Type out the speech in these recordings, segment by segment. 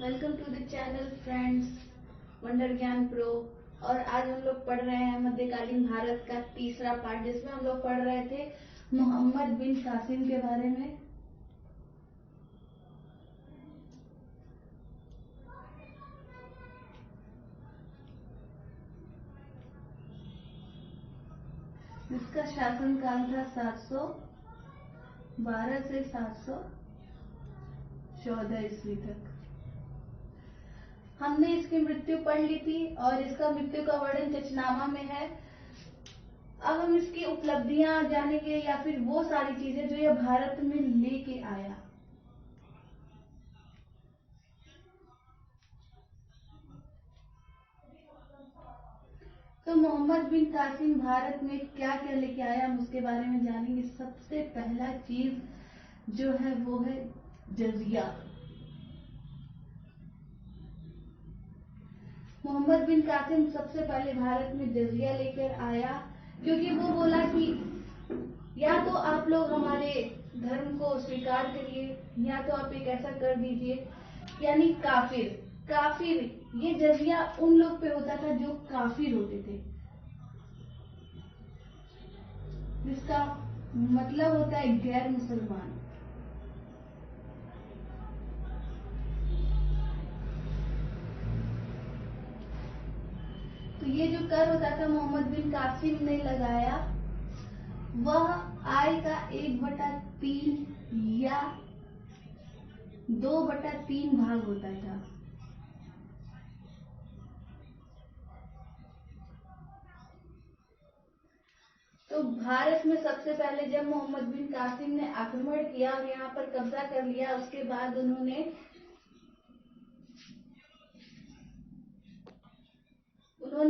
Welcome to the channel friends, wonder Gyan pro. और आज हम लोग पढ़ रहे हैं मध्यकालीन भारत का तीसरा पार्ट, जिसमें हम लोग पढ़ रहे थे मोहम्मद बिन कासिम के बारे में। इसका शासनकाल था 712 से 714 ईस्वी तक। हमने इसकी मृत्यु पढ़ ली थी और इसका मृत्यु का वर्णन चचनामा में है। अब हम इसकी उपलब्धियां जानेंगे या फिर वो सारी चीजें जो यह भारत में लेके आया। तो मोहम्मद बिन कासिम भारत में क्या क्या लेके आया, हम उसके बारे में जानेंगे। सबसे पहला चीज जो है वो है जजिया। मोहम्मद बिन कासिम सबसे पहले भारत में जजिया लेकर आया, क्योंकि वो बोला कि या तो आप लोग हमारे धर्म को स्वीकार करिए या तो आप एक ऐसा कर दीजिए, यानी काफिर। काफिर ये जजिया उन लोग पे होता था जो काफिर होते थे, जिसका मतलब होता है गैर मुसलमान। तो ये जो कर होता था मोहम्मद बिन कासिम ने लगाया, वह आय का 1/3 या 2/3 भाग होता था। तो भारत में सबसे पहले जब मोहम्मद बिन कासिम ने आक्रमण किया और यहाँ पर कब्जा कर लिया, उसके बाद उन्होंने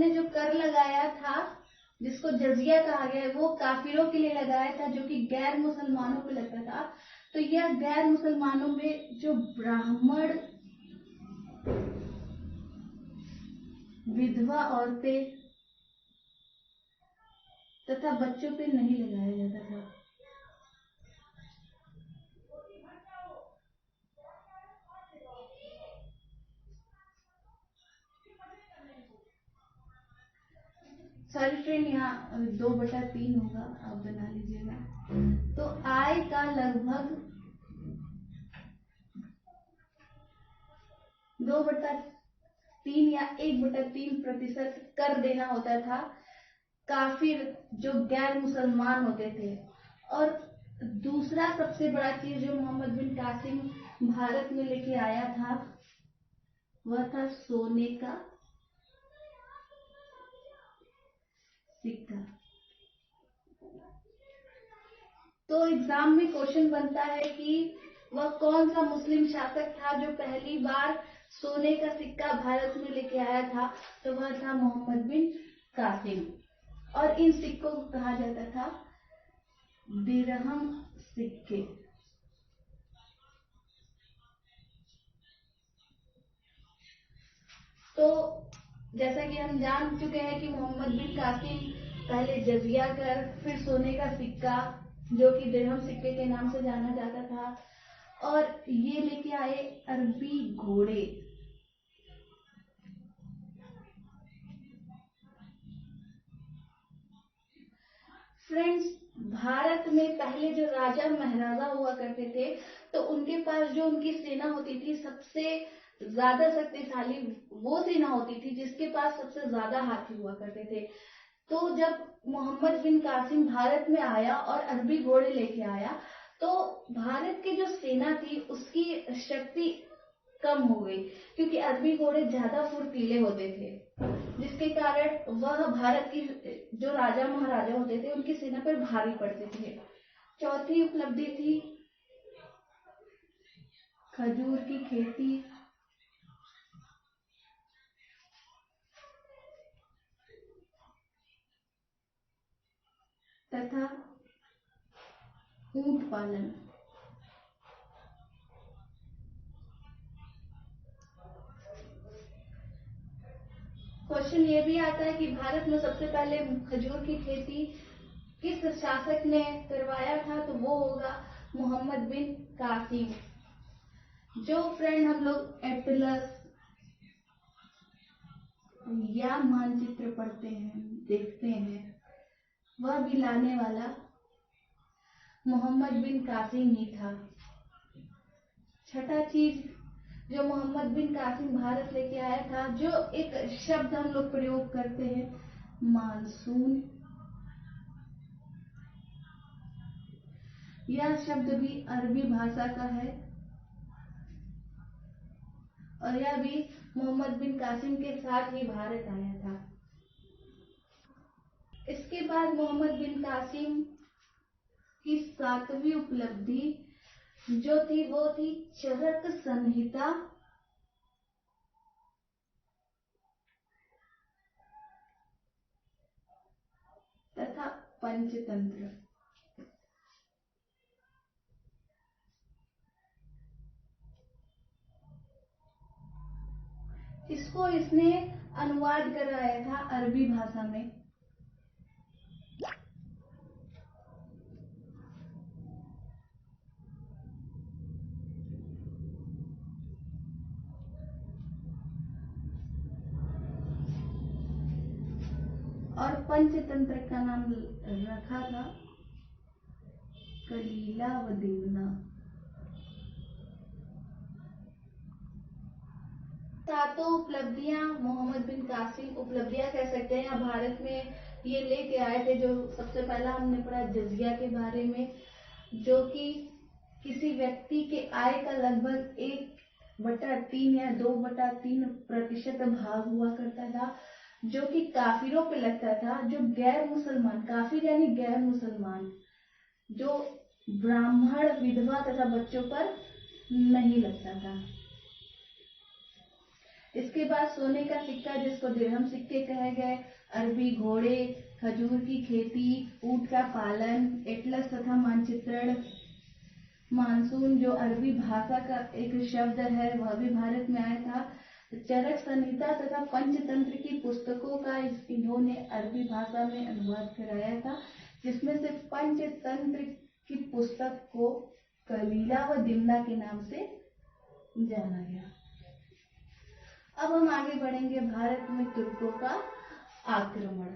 जो कर लगाया था, जिसको जजिया कहा गया है, वो काफिरों के लिए लगाया था, जो कि गैर मुसलमानों पे लगता था। तो यह गैर मुसलमानों में जो ब्राह्मण, विधवा औरतें तथा बच्चों पे नहीं लगाया जाता था। सॉरी फ्रेंड, यहाँ 2/3 होगा, आप बना लीजिएगा। तो आय का लगभग 2/3 या 1/3% कर देना होता था काफिर, जो गैर मुसलमान होते थे। और दूसरा सबसे बड़ा चीज जो मोहम्मद बिन कासिम भारत में लेके आया था, वह था सोने का सिक्का। तो एग्जाम में क्वेश्चन बनता है कि वह कौन सा मुस्लिम शासक था जो पहली बार सोने का सिक्का भारत में लेके आया था। तो वह था मोहम्मद बिन कासिम। और इन सिक्कों को कहा जाता था दिरहम सिक्के। तो जैसा कि हम जान चुके हैं कि मोहम्मद बिन कासिम पहले जजिया कर, फिर सोने का सिक्का जो कि दिरहम सिक्के के नाम से जाना जाता था, और ये लेके आए अरबी घोड़े। फ्रेंड्स, भारत में पहले जो राजा महाराजा हुआ करते थे, तो उनके पास जो उनकी सेना होती थी, सबसे ज्यादा शक्तिशाली वो सेना होती थी जिसके पास सबसे ज्यादा हाथी हुआ करते थे। तो जब मोहम्मद बिन कासिम भारत में आया और अरबी घोड़े लेके आया, तो भारत की जो सेना थी उसकी शक्ति कम हो गई, क्योंकि अरबी घोड़े ज्यादा फुर्तीले होते थे, जिसके कारण वह भारत की जो राजा महाराजा होते थे उनकी सेना पर भारी पड़ते थे। चौथी उपलब्धि थी खजूर की खेती तथा ऊंट पालन। क्वेश्चन ये भी आता है कि भारत में सबसे पहले खजूर की खेती किस शासक ने करवाया था। तो वो होगा मोहम्मद बिन कासिम। जो फ्रेंड हम लोग एटलस या मानचित्र पढ़ते हैं, देखते हैं, वह भी लाने वाला मोहम्मद बिन कासिम ही था। छठा चीज जो मोहम्मद बिन कासिम भारत लेके आया था, जो एक शब्द हम लोग प्रयोग करते हैं, मानसून। यह शब्द भी अरबी भाषा का है और यह भी मोहम्मद बिन कासिम के साथ ही भारत आया था। इसके बाद मोहम्मद बिन कासिम की सातवीं उपलब्धि जो थी वो थी चरक संहिता तथा पंचतंत्र। इसको इसने अनुवाद कराया था अरबी भाषा में। और पंचतंत्र का नाम रखा था कलीला व दीवना। सातों उपलब्धियां मोहम्मद बिन कासिम उपलब्धियां कह सकते हैं, भारत में ये लेके आए थे। जो सबसे पहला हमने पढ़ा जजिया के बारे में, जो कि किसी व्यक्ति के आय का लगभग 1/3 या 2/3% भाग हुआ करता था, जो कि काफिरों पे लगता था, जो गैर मुसलमान, काफिर यानी गैर मुसलमान, जो ब्राह्मण, विधवा तथा बच्चों पर नहीं लगता था। इसके बाद सोने का सिक्का जिसको दिरहम सिक्के कहे गए, अरबी घोड़े, खजूर की खेती, ऊंट का पालन, एटलस तथा मानचित्रण, मानसून जो अरबी भाषा का एक शब्द है वह भी भारत में आया था। चरक संहिता तथा पंचतंत्र की पुस्तकों का इन्होंने अरबी भाषा में अनुवाद कराया था, जिसमें से पंचतंत्र की पुस्तक को कलीला व दिमना के नाम से जाना गया। अब हम आगे बढ़ेंगे भारत में तुर्कों का आक्रमण।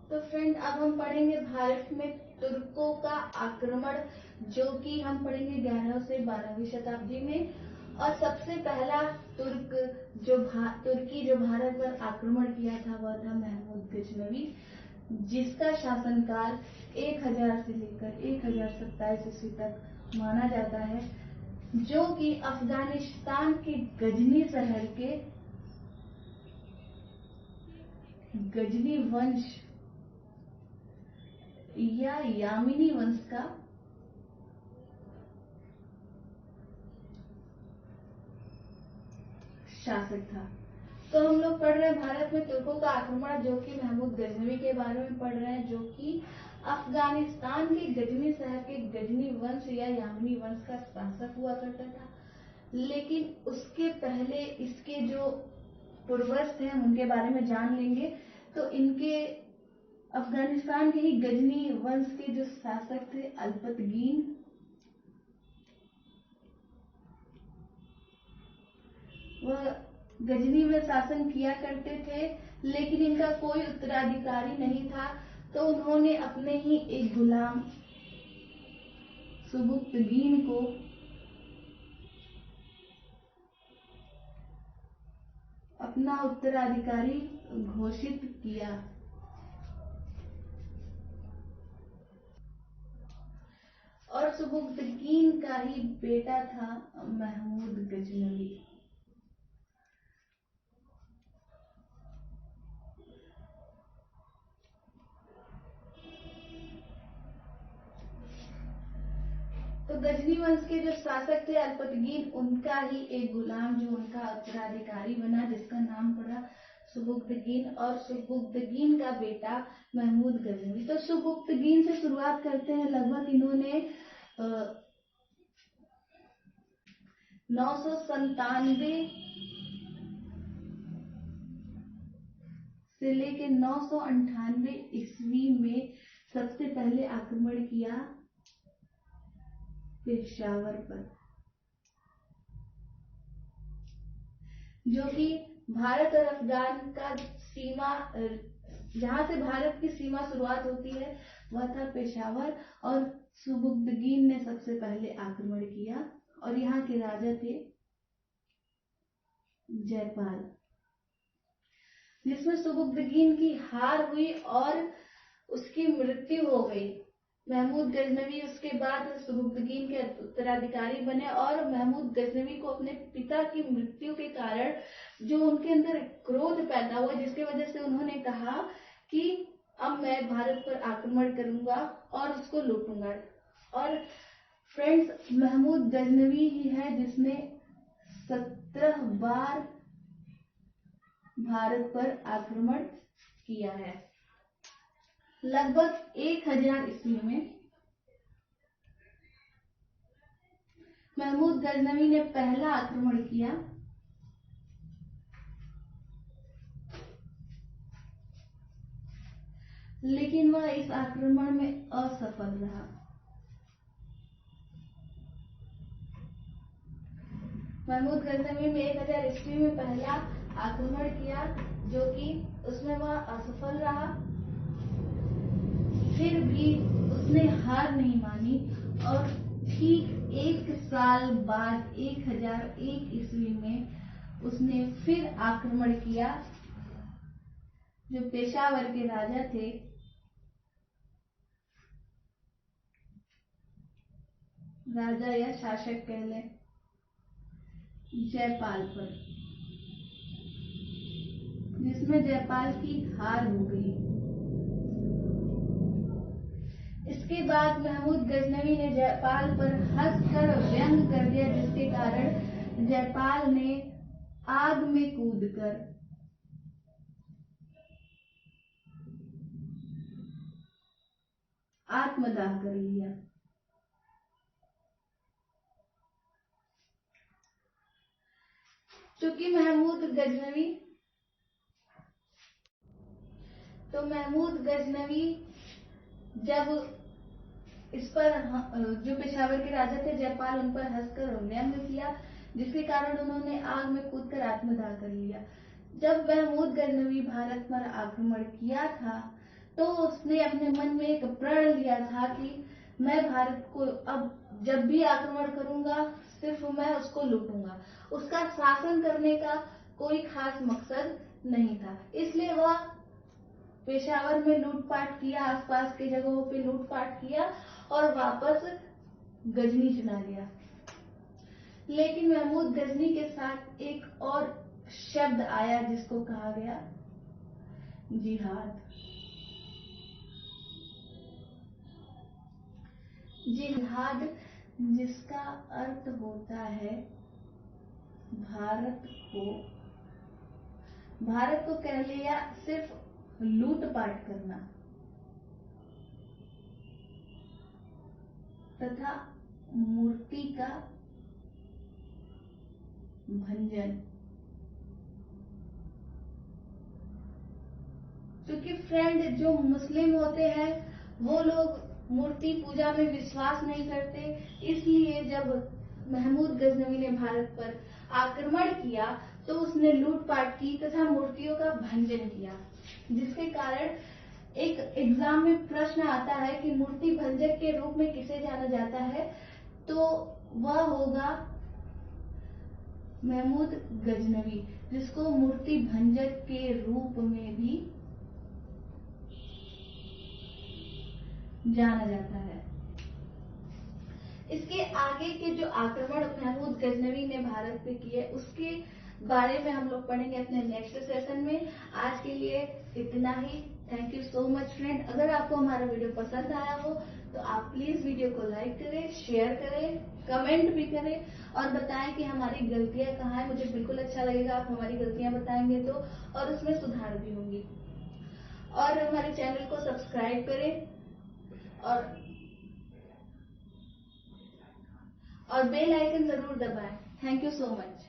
तो फ्रेंड अब हम पढ़ेंगे भारत में तुर्कों का आक्रमण, जो कि हम पढ़ेंगे 11वीं से 12वीं शताब्दी में। और सबसे पहला तुर्की जो भारत पर आक्रमण किया था वह था महमूद गजनवी, जिसका शासनकाल 1000 से लेकर 1027 ईस्वी तक माना जाता है, जो कि अफगानिस्तान के गजनी शहर के गजनी वंश या यामिनी वंश का शासक था। तो हम लोग पढ़ रहे हैं भारत में तुर्कों का आक्रमण, जो कि महमूद गजनवी के बारे में पढ़ रहे हैं, जो कि अफगानिस्तान के गजनी शहर के गजनी वंश या यामिनी वंश का शासक हुआ करता था। लेकिन उसके पहले इसके जो पूर्वज थे हम उनके बारे में जान लेंगे। तो इनके अफगानिस्तान के ही गजनी वंश के जो शासक थे अल्पतगीन, वह गजनी में शासन किया करते थे, लेकिन इनका कोई उत्तराधिकारी नहीं था। तो उन्होंने अपने ही एक गुलाम सुबुक्तगीन को अपना उत्तराधिकारी घोषित किया। और सुबुक्तगीन का ही बेटा था महमूद गजनवी। तो गजनी वंश के जो शासक थे अल्पतगीन, उनका ही एक गुलाम जो उनका उत्तराधिकारी बना, जिसका नाम पड़ा सुबुक्तगीन, और सुबुक्तगीन का बेटा महमूद गजनवी। तो सुबुक्तगीन से शुरुआत करते हैं। लगभग इन्होंने 997 से लेके 998 ईस्वी में सबसे पहले आक्रमण किया पेशावर पर, जो कि भारत और अफगान का सीमा, जहां से भारत की सीमा शुरुआत होती है वह था पेशावर। और सुबुक्तगीन ने सबसे पहले आक्रमण किया और यहाँ के राजा थे जयपाल, जिसमें सुबुक्तगीन की हार हुई और उसकी मृत्यु हो गई। महमूद गजनवी उसके बाद सुबुक्तगीन के उत्तराधिकारी बने और महमूद गजनवी को अपने पिता की मृत्यु के कारण जो उनके अंदर क्रोध पैदा हुआ, जिसकी वजह से उन्होंने कहा कि अब मैं भारत पर आक्रमण करूंगा और उसको लूटूंगा। और फ्रेंड्स, महमूद गजनवी ही है जिसने 17 बार भारत पर आक्रमण किया है। लगभग 1000 ईस्वी में महमूद गजनवी ने पहला आक्रमण किया, लेकिन वह इस आक्रमण में असफल रहा। महमूद गजनवी ने 1000 ईस्वी में पहला आक्रमण किया, जो कि उसमें वह असफल रहा। फिर भी उसने हार नहीं मानी और ठीक 1 साल बाद 1001 ईस्वी में उसने फिर आक्रमण किया। जो पेशावर के राजा थे राजा या शासक कह लें, जयपाल पर, जिसमें जयपाल की हार हो गई। इसके बाद महमूद गजनवी ने जयपाल पर हंसकर व्यंग कर दिया, जिसके कारण जयपाल ने आग में कूदकर आत्मदाह कर लिया। चूंकि महमूद गजनवी जब इस पर जो पेशावर के राजा थे जयपाल, उन पर हंसकर व्यंग किया, जिसके कारण उन्होंने आग में कूदकर आत्मदाह कर लिया। जब महमूद गजनवी भारत पर आक्रमण किया था तो उसने अपने मन में एक प्रण लिया था कि मैं भारत को अब जब भी आक्रमण करूंगा सिर्फ मैं उसको लूटूंगा। उसका शासन करने का कोई खास मकसद नहीं था, इसलिए वह पेशावर में लूटपाट किया, आसपास के जगहों पे लूटपाट किया और वापस गजनी चला गया। लेकिन महमूद गजनी के साथ एक और शब्द आया जिसको कहा गया जिहाद। जिहाद, जिसका अर्थ होता है भारत को कह ले या सिर्फ लूटपाट करना तथा मूर्ति का भंजन। क्योंकि फ्रेंड, जो मुस्लिम होते हैं वो लोग मूर्ति पूजा में विश्वास नहीं करते, इसलिए जब महमूद गजनवी ने भारत पर आक्रमण किया तो उसने लूटपाट की तथा मूर्तियों का भंजन किया, जिसके कारण एक एग्जाम में प्रश्न आता है कि मूर्ति भंजक के रूप में किसे जाना जाता है, तो वह होगा महमूद गजनवी, जिसको मूर्ति भंजक के रूप में भी जाना जाता है। इसके आगे के जो आक्रमण महमूद गजनवी ने भारत पे किए उसके बारे में हम लोग पढ़ेंगे अपने नेक्स्ट सेशन में। आज के लिए इतना ही। Thank you so much friend. अगर आपको हमारा वीडियो पसंद आया हो तो आप प्लीज वीडियो को लाइक करें, शेयर करें, कमेंट भी करें और बताएं कि हमारी गलतियां कहाँ हैं। मुझे बिल्कुल अच्छा लगेगा आप हमारी गलतियां बताएंगे तो, और उसमें सुधार भी होंगी। और हमारे चैनल को सब्सक्राइब करें और बेल आइकन जरूर दबाएं। Thank you so much.